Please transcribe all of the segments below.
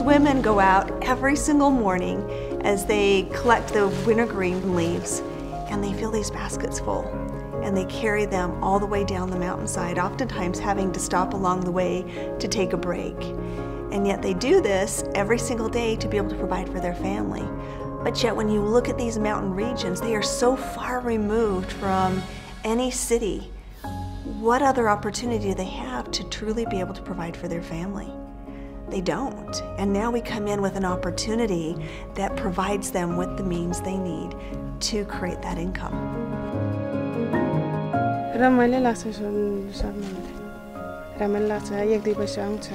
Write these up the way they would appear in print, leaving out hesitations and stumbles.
women go out every single morning as they collect the wintergreen leaves, and they fill these baskets full, and they carry them all the way down the mountainside, oftentimes having to stop along the way to take a break. And yet they do this every single day to be able to provide for their family. But yet when you look at these mountain regions, they are so far removed from any city. What other opportunity do they have to truly be able to provide for their family? They don't. And now we come in with an opportunity that provides them with the means they need to create that income. रमाइलो लाग्छ रमाइलो लाग्छ एक दुई पैसा आउँछ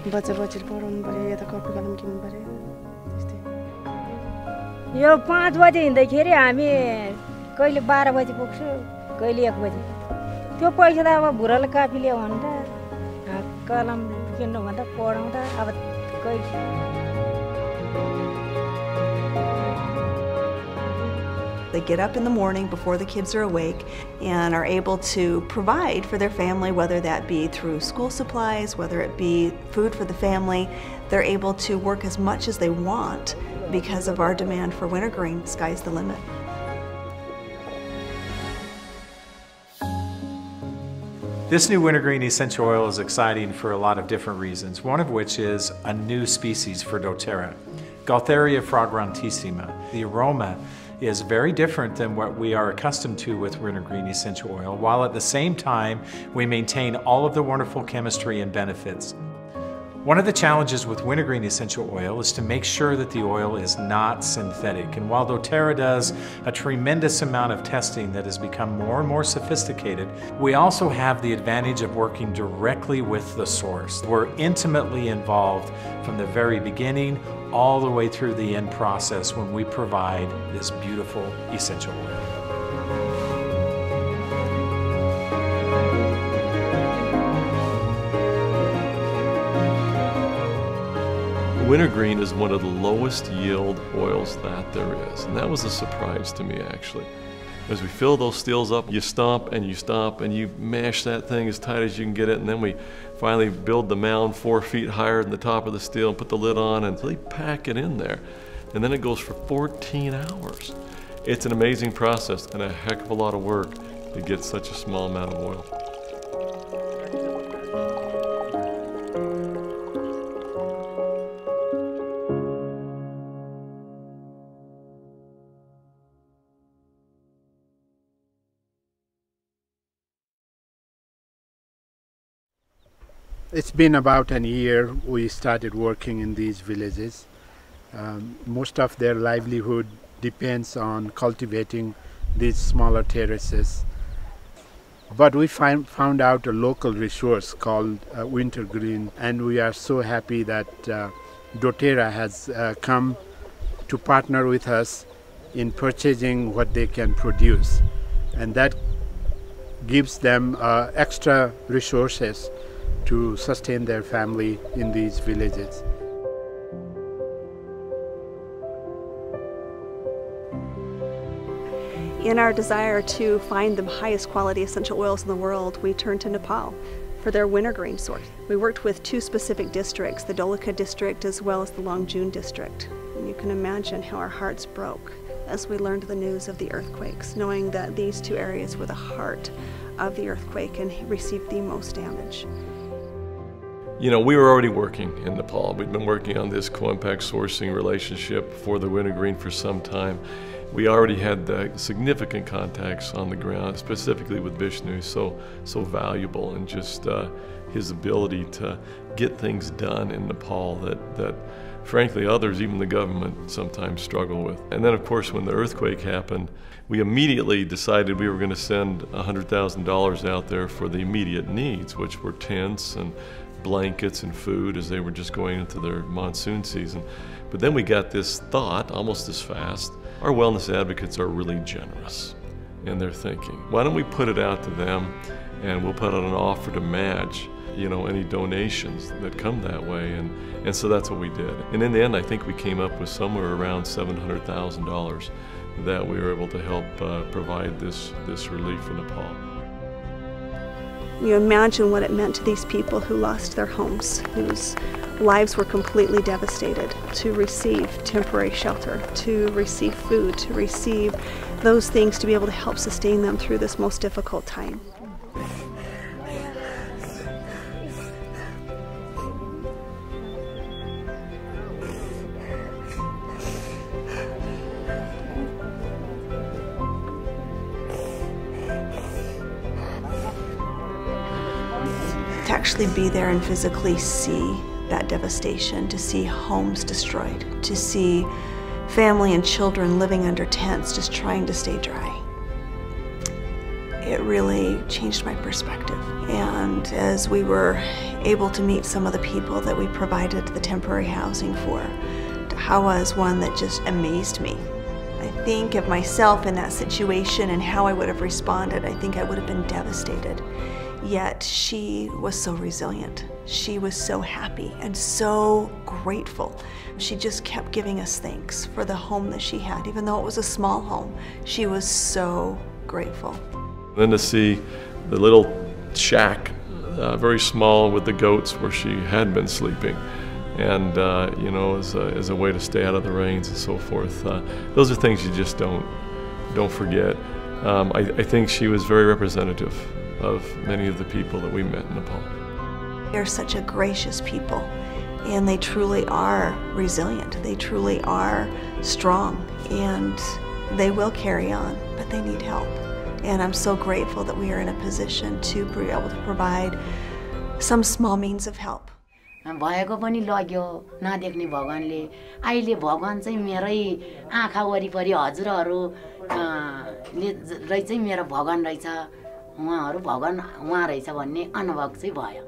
बच्चाले पढाउनु पर्यो यता कपडा कलम किन्नु पर्यो त्यस्तै यो 5 बजे हिँड्दाखेरि हामी कहिले 12 बजे पुग्छु कहिले 1 बजे त्यो पैसा त अब भुराले कापी ल्याउ भन्दा कलम किन्नु भन्दा पढाउँदा अब कहिले They get up in the morning before the kids are awake and are able to provide for their family, whether that be through school supplies, whether it be food for the family. They're able to work as much as they want because of our demand for wintergreen. Sky's the limit. This new wintergreen essential oil is exciting for a lot of different reasons, one of which is a new species for doTERRA, Gaultheria fragrantissima. The aroma is very different than what we are accustomed to with wintergreen essential oil, while at the same time we maintain all of the wonderful chemistry and benefits. One of the challenges with wintergreen essential oil is to make sure that the oil is not synthetic. And while doTERRA does a tremendous amount of testing that has become more and more sophisticated, we also have the advantage of working directly with the source. We're intimately involved from the very beginning all the way through the end process when we provide this beautiful essential oil. Wintergreen is one of the lowest yield oils that there is, and that was a surprise to me actually. As we fill those stills up, you stomp and you mash that thing as tight as you can get it, and then we finally build the mound 4 feet higher than the top of the still and put the lid on and really pack it in there. And then it goes for 14 hours. It's an amazing process and a heck of a lot of work to get such a small amount of oil. It's been about a year we started working in these villages. Most of their livelihood depends on cultivating these smaller terraces. But we found out a local resource called wintergreen, and we are so happy that doTERRA has come to partner with us in purchasing what they can produce. And that gives them extra resources to sustain their family in these villages. In our desire to find the highest quality essential oils in the world, we turned to Nepal for their wintergreen source. We worked with 2 specific districts, the Dholaka district as well as the Longjun district. And you can imagine how our hearts broke as we learned the news of the earthquakes, knowing that these 2 areas were the heart of the earthquake and received the most damage. You know, we were already working in Nepal. We'd been working on this co-impact sourcing relationship for the wintergreen for some time. We already had significant contacts on the ground, specifically with Vishnu, so valuable, and just his ability to get things done in Nepal that frankly others, even the government, sometimes struggle with. And then of course when the earthquake happened, we immediately decided we were going to send $100,000 out there for the immediate needs, which were tents and blankets and food as they were just going into their monsoon season. But then we got this thought almost as fast. Our wellness advocates are really generous in their thinking. Why don't we put it out to them, and we'll put out an offer to match, you know, any donations that come that way, and so that's what we did. And in the end, I think we came up with somewhere around $700,000 that we were able to help provide this relief for Nepal. You imagine what it meant to these people who lost their homes, whose lives were completely devastated, to receive temporary shelter, to receive food, to receive those things to be able to help sustain them through this most difficult time. To actually be there and physically see that devastation, to see homes destroyed, to see family and children living under tents just trying to stay dry. It really changed my perspective. And as we were able to meet some of the people that we provided the temporary housing for, Hawa is one that just amazed me. I think of myself in that situation and how I would have responded. I think I would have been devastated. Yet she was so resilient. She was so happy and so grateful. She just kept giving us thanks for the home that she had. Even though it was a small home, she was so grateful. Then to see the little shack, very small, with the goats where she had been sleeping, and you know, as a way to stay out of the rains and so forth. Those are things you just don't forget. I think she was very representative of many of the people that we met in Nepal. They're such a gracious people, and they truly are resilient. They truly are strong, and they will carry on, but they need help. And I'm so grateful that we are in a position to be able to provide some small means of help. भएको पनि लग्यो नदेख्ने भगवानले अहिले भगवान चाहिँ मेरै आँखा वरिपरि हजुरहरु ले चाहिँ मेरो भगवान रहेछ उहाँहरु भगवान उहाँ रहेछ भन्ने अनुभव चाहिँ भयो।